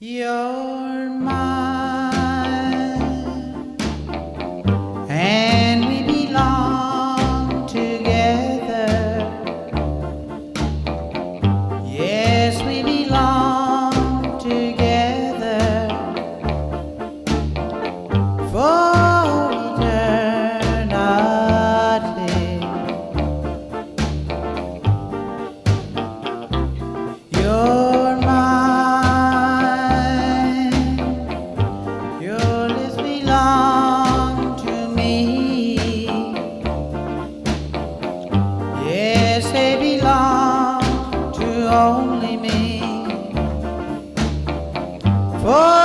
You're mine, and we belong together. Yes, we belong together for eternity. You're mine, your lips belong to me. Yes, they belong to only me. For